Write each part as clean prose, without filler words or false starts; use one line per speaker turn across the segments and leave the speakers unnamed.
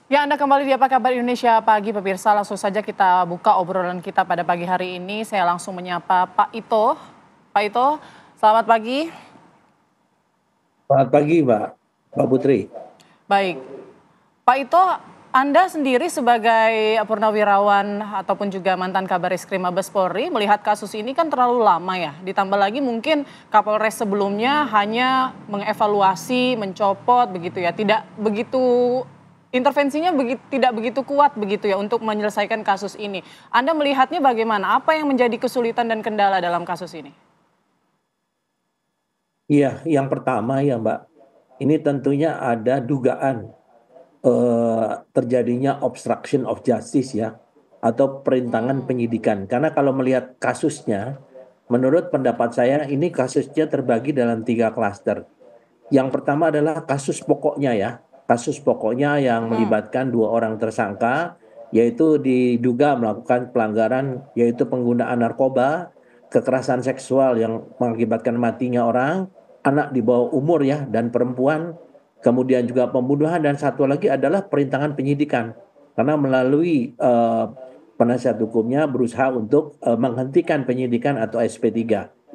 Ya, Anda kembali di Apa Kabar Indonesia Pagi, pemirsa. Langsung saja kita buka obrolan kita pada pagi hari ini. Saya langsung menyapa Pak Ito. Pak Ito, selamat pagi.
Selamat pagi, Mbak Putri.
Baik, Pak Ito, Anda sendiri sebagai purnawirawan ataupun juga mantan Kabar Eskrim Mabes Polri melihat kasus ini kan terlalu lama ya. Ditambah lagi mungkin Kapolres sebelumnya hanya mengevaluasi, mencopot begitu ya. Tidak begitu intervensinya tidak begitu kuat begitu ya untuk menyelesaikan kasus ini. Anda melihatnya bagaimana? Apa yang menjadi kesulitan dan kendala dalam kasus ini?
Iya, yang pertama ya Mbak, ini tentunya ada dugaan terjadinya obstruction of justice ya, atau perintangan
Hmm,
penyidikan. Karena kalau melihat kasusnya, menurut pendapat saya ini kasusnya terbagi dalam tiga klaster. Yang pertama adalah kasus pokoknya ya, kasus pokoknya yang
mm-mm,
melibatkan dua orang tersangka, yaitu diduga melakukan pelanggaran, yaitu penggunaan narkoba, kekerasan seksual yang mengakibatkan matinya orang, anak di bawah umur ya, dan perempuan, kemudian juga pembunuhan, dan satu lagi adalah perintangan penyidikan. Karena melalui penasihat hukumnya berusaha untuk menghentikan penyidikan atau SP3.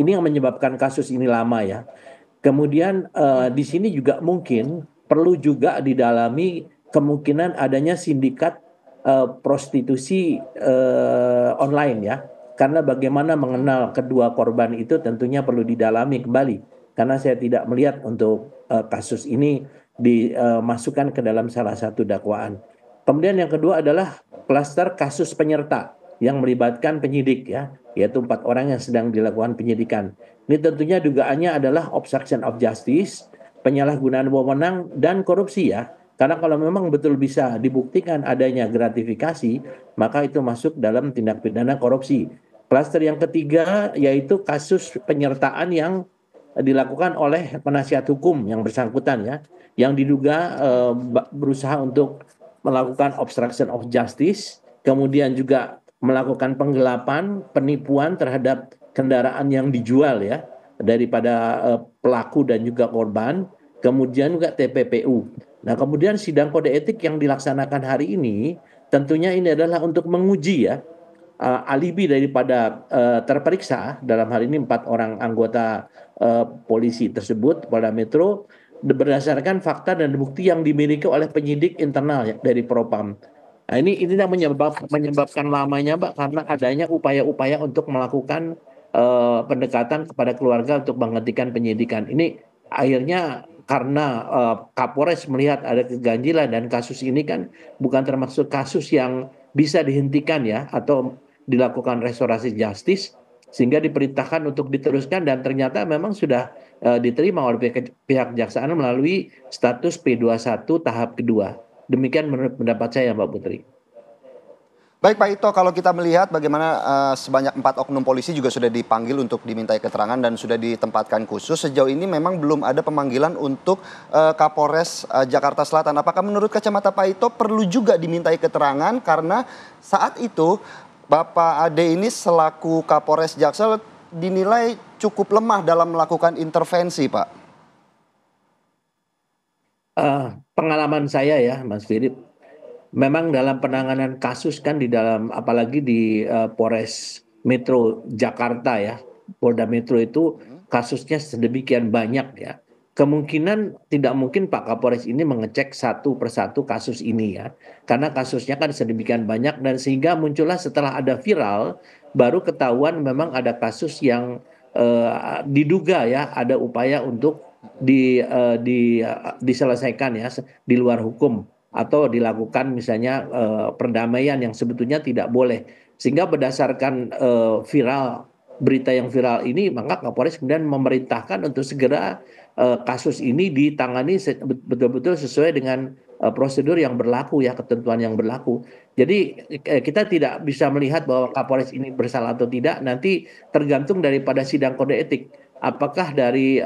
Ini yang menyebabkan kasus ini lama ya. Kemudian di sini juga mungkin perlu juga didalami kemungkinan adanya sindikat prostitusi online ya. Karena bagaimana mengenal kedua korban itu tentunya perlu didalami kembali. Karena saya tidak melihat untuk kasus ini dimasukkan ke dalam salah satu dakwaan. Kemudian yang kedua adalah klaster kasus penyerta yang melibatkan penyidik ya, yaitu 4 orang yang sedang dilakukan penyidikan. Ini tentunya dugaannya adalah obstruction of justice, penyalahgunaan wewenang, dan korupsi ya. Karena kalau memang betul bisa dibuktikan adanya gratifikasi, maka itu masuk dalam tindak pidana korupsi. Klaster yang ketiga yaitu kasus penyertaan yang dilakukan oleh penasihat hukum yang bersangkutan ya, yang diduga berusaha untuk melakukan obstruction of justice, kemudian juga melakukan penggelapan, penipuan terhadap kendaraan yang dijual ya daripada pelaku dan juga korban, kemudian juga TPPU. Nah, kemudian sidang kode etik yang dilaksanakan hari ini tentunya ini adalah untuk menguji ya alibi daripada terperiksa dalam hal ini 4 orang anggota polisi tersebut Polda Metro berdasarkan fakta dan bukti yang dimiliki oleh penyidik internal ya, dari Propam. Nah, ini yang menyebabkan lamanya, Mbak, karena adanya upaya-upaya untuk melakukan pendekatan kepada keluarga untuk menghentikan penyidikan. Ini akhirnya karena Kapolres melihat ada keganjilan dan kasus ini kan bukan termasuk kasus yang bisa dihentikan ya atau dilakukan restorasi justice sehingga diperintahkan untuk diteruskan dan ternyata memang sudah diterima oleh pihak kejaksaan melalui status P21 tahap kedua. Demikian menurut pendapat saya, Mbak Putri.
Baik Pak Ito, kalau kita melihat bagaimana sebanyak 4 oknum polisi juga sudah dipanggil untuk dimintai keterangan dan sudah ditempatkan khusus. Sejauh ini memang belum ada pemanggilan untuk Kapolres Jakarta Selatan. Apakah menurut kacamata Pak Ito perlu juga dimintai keterangan karena saat itu Bapak Ade ini selaku Kapolres Jaksel dinilai cukup lemah dalam melakukan intervensi, Pak?
Pengalaman saya ya, Mas Philip, memang dalam penanganan kasus kan di dalam apalagi di Polres Metro Jakarta ya, Polda Metro itu kasusnya sedemikian banyak ya. Kemungkinan tidak mungkin Pak Kapolres ini mengecek satu persatu kasus ini ya. Karena kasusnya kan sedemikian banyak dan sehingga muncullah setelah ada viral baru ketahuan memang ada kasus yang diduga ya ada upaya untuk diselesaikan ya di luar hukum atau dilakukan misalnya perdamaian yang sebetulnya tidak boleh. Sehingga berdasarkan viral berita yang viral ini maka Kapolres kemudian memerintahkan untuk segera kasus ini ditangani betul-betul sesuai dengan prosedur yang berlaku ya, ketentuan yang berlaku. Jadi kita tidak bisa melihat bahwa Kapolres ini bersalah atau tidak, nanti tergantung daripada sidang kode etik. Apakah dari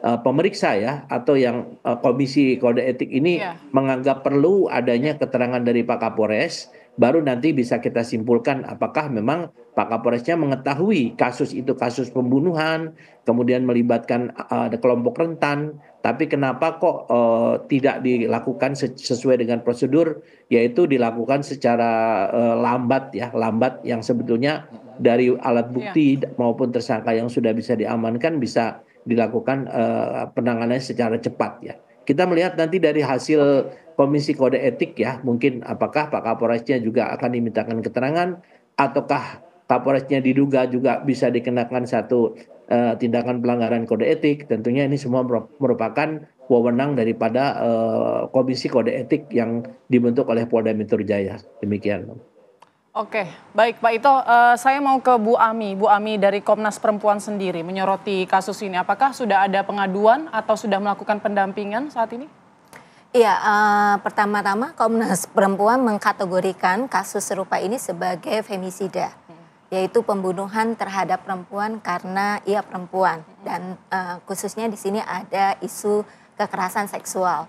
pemeriksa ya atau yang komisi kode etik ini
iya.
menganggap perlu adanya keterangan dari Pak Kapolres baru nanti bisa kita simpulkan apakah memang Pak Kapolresnya mengetahui kasus itu kasus pembunuhan, kemudian melibatkan ada kelompok rentan, tapi kenapa kok tidak dilakukan sesuai dengan prosedur, yaitu dilakukan secara lambat ya, lambat yang sebetulnya dari alat bukti maupun tersangka yang sudah bisa diamankan bisa dilakukan penanganannya secara cepat ya. Kita melihat nanti dari hasil Komisi Kode Etik ya, mungkin apakah Pak Kapolresnya juga akan dimintakan keterangan, ataukah Kapolresnya diduga juga bisa dikenakan satu tindakan pelanggaran kode etik. Tentunya ini semua merupakan wewenang daripada Komisi Kode Etik yang dibentuk oleh Polda Metro Jaya. Demikian.
Oke, baik Pak Ito, saya mau ke Bu Ami dari Komnas Perempuan sendiri menyoroti kasus ini. Apakah sudah ada pengaduan atau sudah melakukan pendampingan saat ini?
Iya, pertama-tama Komnas Perempuan mengkategorikan kasus serupa ini sebagai femisida, yaitu pembunuhan terhadap perempuan karena ia perempuan, dan khususnya di sini ada isu kekerasan seksual.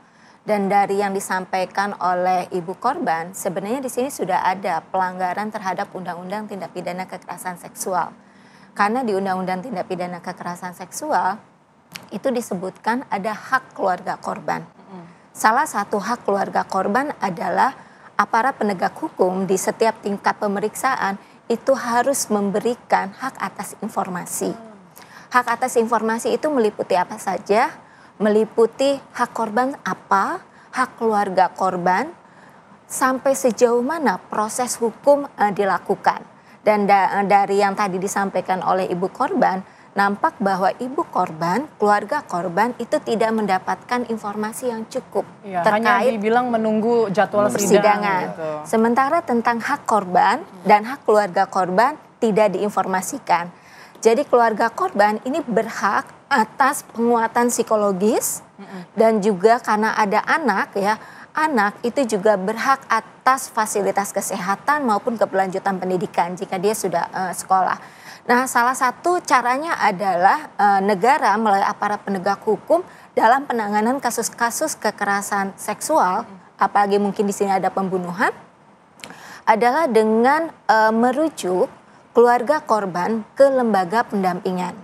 Dan dari yang disampaikan oleh ibu korban, sebenarnya di sini sudah ada pelanggaran terhadap Undang-Undang Tindak Pidana Kekerasan Seksual. Karena di Undang-Undang Tindak Pidana Kekerasan Seksual itu disebutkan ada hak keluarga korban. Salah satu hak keluarga korban adalah aparat penegak hukum di setiap tingkat pemeriksaan itu harus memberikan hak atas informasi. Hak atas informasi itu meliputi apa saja? Meliputi hak korban apa, hak keluarga korban, sampai sejauh mana proses hukum dilakukan. Dan dari yang tadi disampaikan oleh ibu korban, nampak bahwa ibu korban, keluarga korban itu tidak mendapatkan informasi yang cukup terkait
hanya dibilang menunggu jadwal
persidangan.
Gitu.
Sementara tentang hak korban dan hak keluarga korban tidak diinformasikan. Jadi keluarga korban ini berhak atas penguatan psikologis dan juga karena ada anak ya, anak itu juga berhak atas fasilitas kesehatan maupun keberlanjutan pendidikan jika dia sudah sekolah. Nah, salah satu caranya adalah negara melalui aparat penegak hukum dalam penanganan kasus-kasus kekerasan seksual, apalagi mungkin di sini ada pembunuhan, adalah dengan merujuk keluarga korban ke lembaga pendampingan.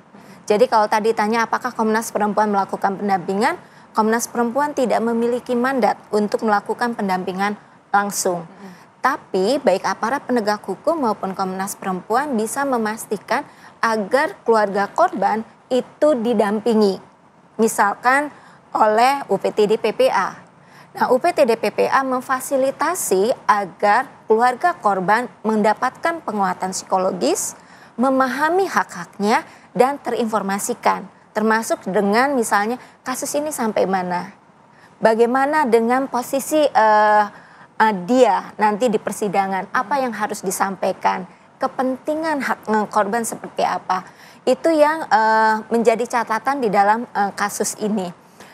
Jadi kalau tadi tanya apakah Komnas Perempuan melakukan pendampingan, Komnas Perempuan tidak memiliki mandat untuk melakukan pendampingan langsung. Tapi baik aparat penegak hukum maupun Komnas Perempuan bisa memastikan agar keluarga korban itu didampingi. Misalkan oleh UPTD PPA. Nah, UPTD PPA memfasilitasi agar keluarga korban mendapatkan penguatan psikologis, memahami hak-haknya, dan terinformasikan. Termasuk dengan misalnya kasus ini sampai mana. Bagaimana dengan posisi dia nanti di persidangan, apa yang harus disampaikan, kepentingan hak korban seperti apa. Itu yang menjadi catatan di dalam kasus ini.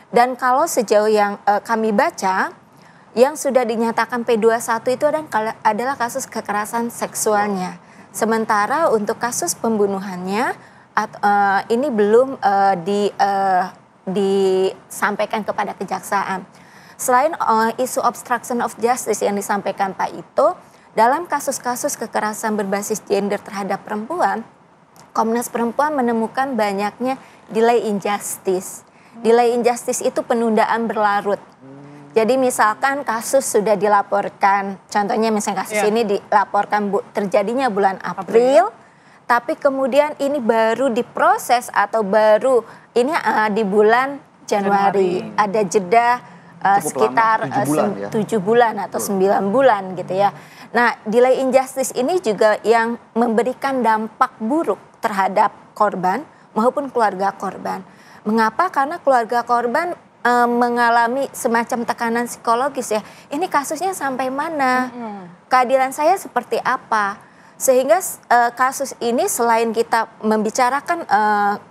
Dan kalau sejauh yang kami baca, yang sudah dinyatakan P21 itu adalah kasus kekerasan seksualnya. Sementara untuk kasus pembunuhannya, ini belum disampaikan kepada kejaksaan. Selain isu obstruction of justice yang disampaikan Pak Ito, dalam kasus-kasus kekerasan berbasis gender terhadap perempuan, Komnas Perempuan menemukan banyaknya delay in justice. Delay in justice itu penundaan berlarut. Jadi misalkan kasus sudah dilaporkan, contohnya misalnya kasus ini dilaporkan terjadinya bulan April, tapi kemudian ini baru diproses atau baru ini di bulan Januari. Ada jeda sekitar 7 bulan atau 9 bulan gitu ya. Nah, delay in justice ini juga yang memberikan dampak buruk terhadap korban maupun keluarga korban. Mengapa? Karena keluarga korban mengalami semacam tekanan psikologis ya. Ini kasusnya sampai mana? Keadilan saya seperti apa? Sehingga kasus ini selain kita membicarakan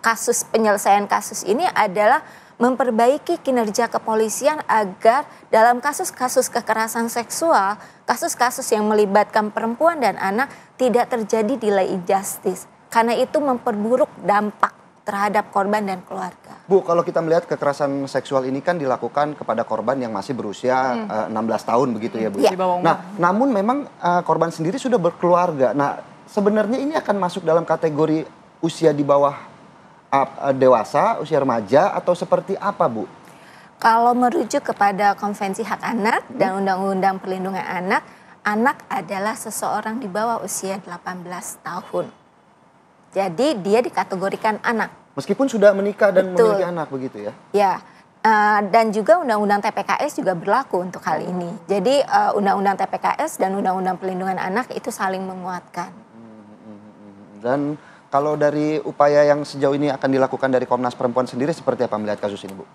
kasus penyelesaian kasus ini adalah memperbaiki kinerja kepolisian agar dalam kasus-kasus kekerasan seksual, kasus-kasus yang melibatkan perempuan dan anak tidak terjadi delay in justice. Karena itu memperburuk dampak terhadap korban dan keluarga.
Bu, kalau kita melihat kekerasan seksual ini kan dilakukan kepada korban yang masih berusia 16 tahun begitu ya Bu.
Iya.
Di bawah umur.
Nah, namun memang korban sendiri sudah berkeluarga. Nah, sebenarnya ini akan masuk dalam kategori usia di bawah dewasa, usia remaja atau seperti apa Bu?
Kalau merujuk kepada Konvensi Hak Anak dan Undang-Undang Perlindungan Anak, anak adalah seseorang di bawah usia 18 tahun. Jadi dia dikategorikan anak.
Meskipun sudah menikah dan
Betul.
memiliki anak begitu ya?
Ya, dan juga Undang-Undang TPKS juga berlaku untuk hal ini. Jadi Undang-Undang TPKS dan Undang-Undang Perlindungan Anak itu saling menguatkan.
Dan kalau dari upaya yang sejauh ini akan dilakukan dari Komnas Perempuan sendiri seperti apa melihat kasus ini Bu?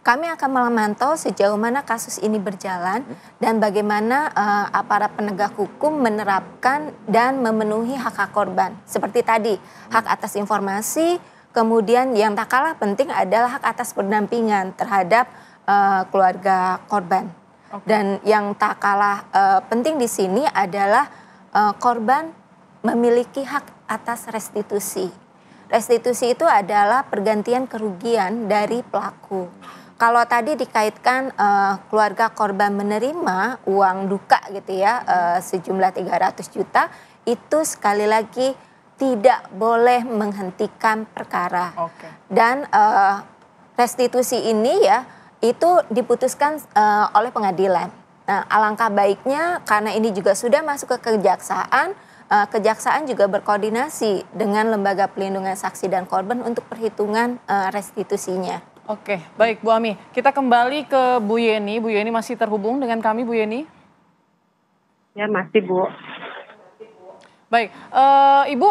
Kami akan memantau sejauh mana kasus ini berjalan dan bagaimana aparat penegak hukum menerapkan dan memenuhi hak-hak korban. Seperti tadi, hak atas informasi, kemudian yang tak kalah penting adalah hak atas pendampingan terhadap keluarga korban. Dan yang tak kalah penting di sini adalah korban memiliki hak atas restitusi. Restitusi itu adalah pergantian kerugian dari pelaku. Kalau tadi dikaitkan keluarga korban menerima uang duka gitu ya, sejumlah 300 juta, itu sekali lagi tidak boleh menghentikan perkara. Dan restitusi ini ya, itu diputuskan oleh pengadilan. Nah, alangkah baiknya karena ini juga sudah masuk ke kejaksaan, kejaksaan juga berkoordinasi dengan Lembaga Pelindungan Saksi dan Korban untuk perhitungan restitusinya.
Oke, baik Bu Ami. Kita kembali ke Bu Yeni. Bu Yeni masih terhubung dengan kami, Bu Yeni?
Ya, masih Bu.
Baik, Ibu,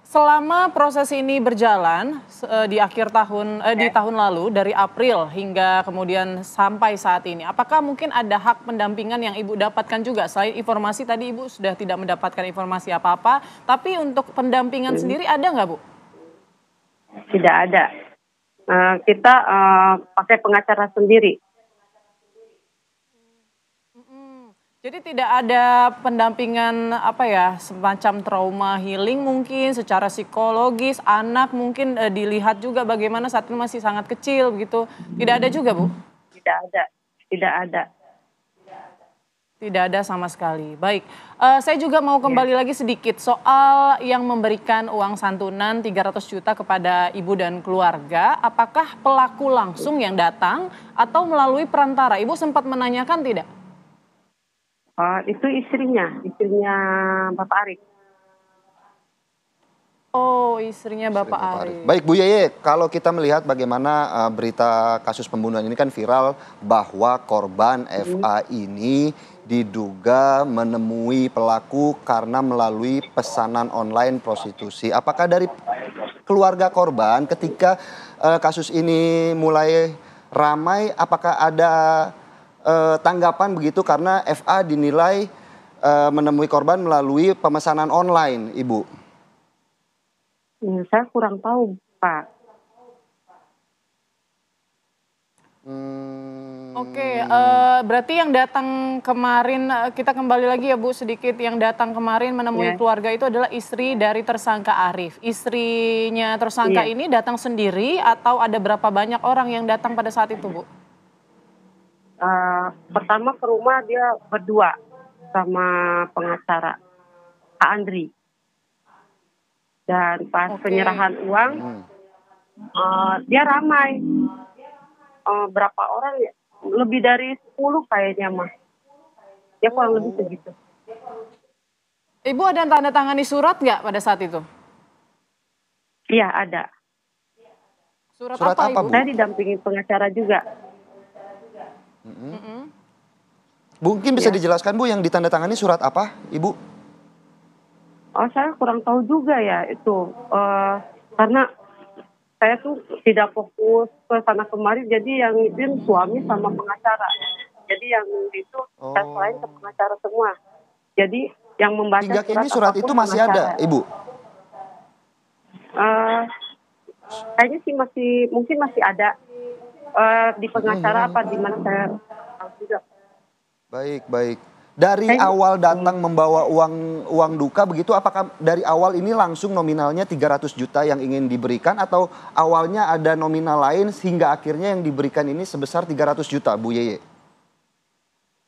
selama proses ini berjalan di akhir tahun, di tahun lalu dari April hingga kemudian sampai saat ini, apakah mungkin ada hak pendampingan yang Ibu dapatkan juga? Selain informasi tadi Ibu sudah tidak mendapatkan informasi apa-apa, tapi untuk pendampingan sendiri ada nggak Bu?
Tidak ada. Kita pakai pengacara sendiri.
Jadi tidak ada pendampingan apa ya, semacam trauma healing mungkin secara psikologis, anak mungkin dilihat juga bagaimana saat ini masih sangat kecil begitu. Tidak ada juga Bu?
Tidak ada. Tidak ada.
Tidak ada sama sekali. Baik, saya juga mau kembali lagi sedikit soal yang memberikan uang santunan 300 juta kepada ibu dan keluarga. Apakah pelaku langsung yang datang atau melalui perantara? Ibu sempat menanyakan tidak?
Itu istrinya Bapak Arif.
Oh, istrinya Bapak Arif.
Baik Bu Yeye, kalau kita melihat bagaimana berita kasus pembunuhan ini kan viral bahwa korban FA ini diduga menemui pelaku karena melalui pesanan online prostitusi. Apakah dari keluarga korban ketika kasus ini mulai ramai, apakah ada tanggapan begitu karena FA dinilai menemui korban melalui pemesanan online, Ibu?
Saya kurang tahu, Pak.
Oke, berarti yang datang kemarin, kita kembali lagi ya Bu sedikit, yang datang kemarin menemui keluarga itu adalah istri dari tersangka Arif. Istrinya tersangka ini datang sendiri atau ada berapa banyak orang yang datang pada saat itu Bu?
Pertama ke rumah dia berdua sama pengacara, Pak Andri. Dan pas penyerahan uang, dia ramai. Berapa orang ya? Lebih dari 10 kayaknya mah. Ya kurang lebih segitu.
Ibu ada tanda tangani surat nggak pada saat itu?
Iya ada.
Surat
apa
apa,
Ibu?
Bu?
Saya didampingi pengacara juga.
Mungkin bisa dijelaskan Bu yang ditandatangani surat apa, Ibu?
Saya kurang tahu juga ya itu. Karena saya tuh tidak fokus ke sana kemari, jadi yang izin suami sama pengacara. Jadi yang itu saya selain ke pengacara semua. Jadi yang membaca
hingga kini surat itu masih ada, Ibu?
Kayaknya sih mungkin masih ada di pengacara apa di mana saya tahu juga.
Baik, baik. Dari
Saya-
awal datang membawa uang duka begitu, apakah dari awal ini langsung nominalnya 300 juta yang ingin diberikan atau awalnya ada nominal lain sehingga akhirnya yang diberikan ini sebesar 300 juta, Bu Yeye?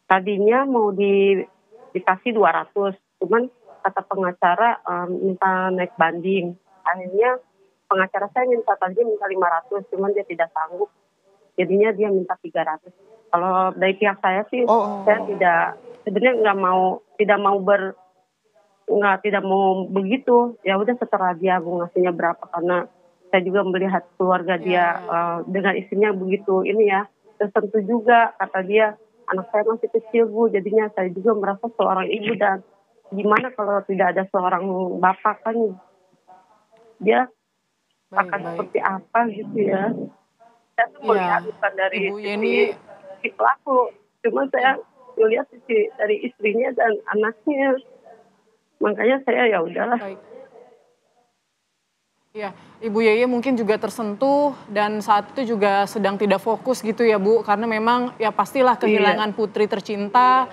Tadinya mau dikasih 200, cuman kata pengacara minta naik banding. Akhirnya pengacara saya minta 500, cuman dia tidak sanggup. Jadinya dia minta 300. Kalau dari pihak saya sih, saya sebenarnya tidak mau begitu. Ya udah seterah dia mau ngasihnya berapa, karena saya juga melihat keluarga dia dengan istrinya begitu ini ya. Tertentu juga kata dia, anak saya masih kecil Bu, jadinya saya juga merasa seorang ibu, dan gimana kalau tidak ada seorang bapak, kan dia akan seperti apa gitu ya. Saya tuh melihat bukan dari
Ibu Yeni,
si pelaku, cuma saya melihat sisi dari istrinya dan anaknya. Makanya saya ya udahlah.
baik. Ya, Ibu Yeye mungkin juga tersentuh dan saat itu juga sedang tidak fokus gitu ya Bu, karena memang ya pastilah kehilangan putri tercinta,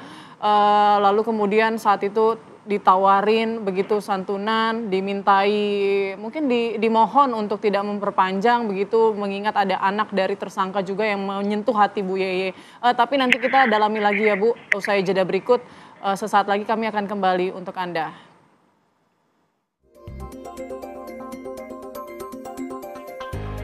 lalu kemudian saat itu ditawarin begitu santunan, dimintai mungkin dimohon untuk tidak memperpanjang begitu, mengingat ada anak dari tersangka juga yang menyentuh hati Bu Yeye. Tapi nanti kita dalami lagi ya Bu, usai jeda berikut, sesaat lagi kami akan kembali untuk Anda.